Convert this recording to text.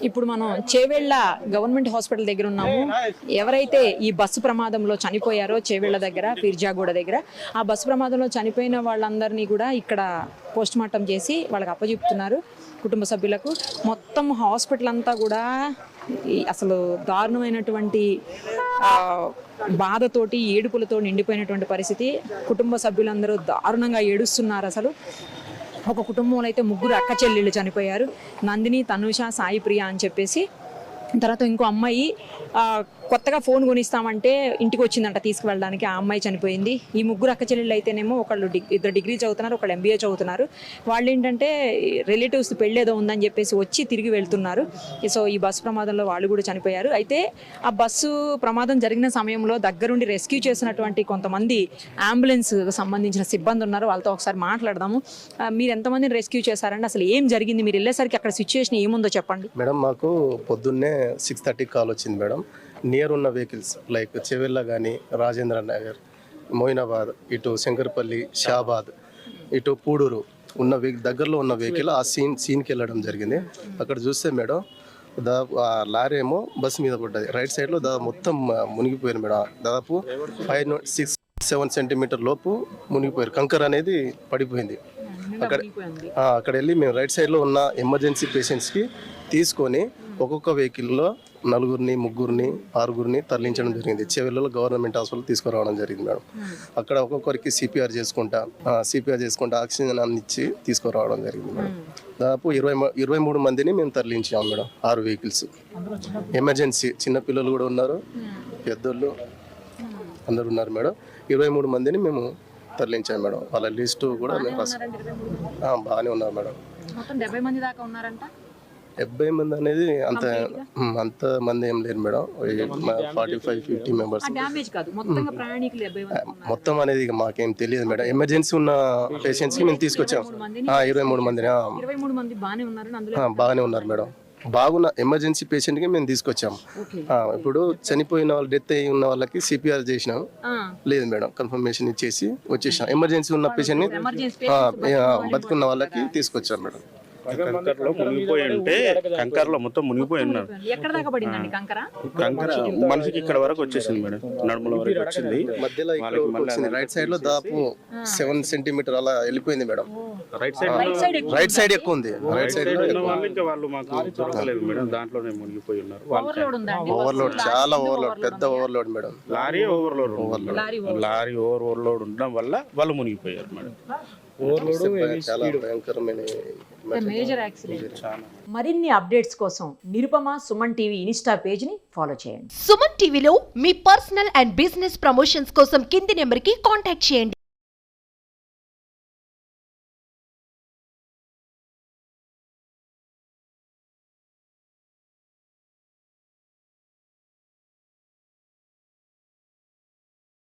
ఇప్పుడు మనం Chevella government hospital దగ్గర ఉన్నాము. ఎవరైతే ఈ బస్సు ప్రమాదంలో చనిపోయారో చేవెళ్ళ దగ్గర పీర్జాగూడ దగ్గర, ఆ బస్సు ప్రమాదంలో చనిపోయిన వాళ్ళందరినీ కూడా ఇక్కడ పోస్ట్ మార్టం చేసి వాళ్ళకి అప్పచెప్తున్నారు కుటుంబ సభ్యులకు. మొత్తం హాస్పిటల్ అంతా కూడా అసలు దారుణమైనటువంటి బాధతోటి ఏడుపులతో నిండిపోయినటువంటి పరిస్థితి. కుటుంబ సభ్యులందరూ దారుణంగా ఏడుస్తున్నారు. అసలు ఒక కుటుంబంలో అయితే 3 అక్క చెల్లెళ్ళు చనిపోయారు. నందిని, తనుష, సాయి ప్రియ అని చెప్పేసి. తర్వాత ఇంకో అమ్మాయి కొత్తగా ఫోన్ కొనిస్తామంటే ఇంటికి వచ్చిందంట తీసుకువెళ్ళడానికి, ఆ అమ్మాయి చనిపోయింది. ఈ 3 అక్క చెల్లెళ్ళు అయితేనేమో ఒకళ్ళు 2 డిగ్రీ చదువుతున్నారు, ఒకళ్ళు MBA చదువుతున్నారు. వాళ్ళు ఏంటంటే రిలేటివ్స్ పెళ్ళేదో ఉందని చెప్పేసి వచ్చి తిరిగి వెళ్తున్నారు. సో ఈ బస్సు ప్రమాదంలో వాళ్ళు కూడా చనిపోయారు. అయితే ఆ బస్సు ప్రమాదం జరిగిన సమయంలో దగ్గరుండి రెస్క్యూ చేసినటువంటి కొంతమంది అంబులెన్స్ సంబంధించిన సిబ్బంది ఉన్నారు. వాళ్ళతో ఒకసారి మాట్లాడదాము. మీరు ఎంతమందిని రెస్క్యూ చేశారండి? అసలు ఏం జరిగింది? మీరు వెళ్ళేసరికి అక్కడ సిచ్యువేషన్ ఏముందో చెప్పండి. మేడం, మాకు పొద్దున్నే 6:30 కాల్ వచ్చింది మేడం. నియర్ ఉన్న వెహికల్స్ లైక్ చెవెళ్ళ కానీ, రాజేంద్ర నగర్, మోయినాబాద్, ఇటు శంకర్పల్లి, షాబాద్, ఇటు పూడూరు ఉన్న దగ్గరలో ఉన్న వెహికల్ ఆ సీన్కి వెళ్ళడం జరిగింది. అక్కడ చూస్తే మేడం ఆ లారీ ఏమో బస్సు మీద పడ్డది. రైట్ సైడ్లో మొత్తం మునిగిపోయారు మేడం. దాదాపు 5-6-7 సెంటీమీటర్ లోపు మునిగిపోయారు. కంకర్ అనేది పడిపోయింది. అక్కడ వెళ్ళి మేము రైట్ సైడ్లో ఉన్న ఎమర్జెన్సీ పేషెంట్స్కి తీసుకొని ఒక్కొక్క వెహికల్లో 4, 3, 6 తరలించడం జరిగింది. చెవెళ్ళలో గవర్నమెంట్ హాస్పిటల్ తీసుకురావడం జరిగింది మేడం. అక్కడ ఒక్కొక్కరికి సిపిఆర్ చేసుకుంటా ఆక్సిజన్ అందించి తీసుకురావడం జరిగింది మేడం. దాదాపు 23 మందిని మేము తరలించాము మేడం. 6 vehicles emergency. చిన్నపిల్లలు కూడా ఉన్నారు, పెద్దోళ్ళు అందరు ఉన్నారు మేడం. 23 మందిని మేము తరలించాము మేడం. వాళ్ళ లిస్టు కూడా మేము బాగానే ఉన్నారు మేడం. 70 మంది దాకా ఉన్నారంట. 70 మంది అనేది అంత మంది ఏం లేరు మేడం. 45-50 మెంబర్స్ మొత్తం అనేది మాకేం తెలియదు మేడం. ఎమర్జెన్సీ ఉన్న పేషెంట్స్ కి మేము తీసుకొచ్చాం. 23 మంది బాగానే ఉన్నారు మేడం. బాగున్న ఎమర్జెన్సీ పేషెంట్ కి మేము తీసుకొచ్చాము. ఇప్పుడు చనిపోయిన వాళ్ళు, డెత్ అయి ఉన్న వాళ్ళకి సిపిఆర్ చేసినాం. లేదు మేడం, కన్ఫర్మేషన్ ఇచ్చేసి వచ్చేసాం. ఎమర్జెన్సీ ఉన్న పేషెంట్ ని బతుకున్న వాళ్ళకి తీసుకొచ్చాం మేడం. కంకర్లో మునిగిపోయి ఉంటే కంకర్లో మొత్తం మునిగిపోయి ఉన్నారు. కంకర మనిషికి ఇక్కడ వరకు వచ్చేసింది మేడం, నడుముల వరకు వచ్చింది. మధ్యలో రైట్ సైడ్ లో దాదాపు 7 సెంటీమీటర్ అలా వెళ్ళిపోయింది మేడం. రైట్ సైడ్ ఎక్కువ ఉంది. రైట్ సైడ్ ఇంకా వాళ్ళు మాకు దొరకలేదు మేడం. దాంట్లోనే మునిగిపోయి ఉన్నారు. ఓవర్లోడ్, చాలా ఓవర్లోడ్, పెద్ద ఓవర్లోడ్ మేడం. లారీ ఓవర్లోడ్ ఉండడం వల్ల వాళ్ళు మునిగిపోయారు మేడం. చాలా భయంకరమైన మరిన్ని అప్డేట్స్ కోసం Nirupama Suman TV Insta page ని ఫాలో చేయండి. సుమన్ టీవీలో మీ పర్సనల్ అండ్ బిజినెస్ ప్రమోషన్స్ కోసం కింది నెంబర్ కి కాంటాక్ట్ చేయండి.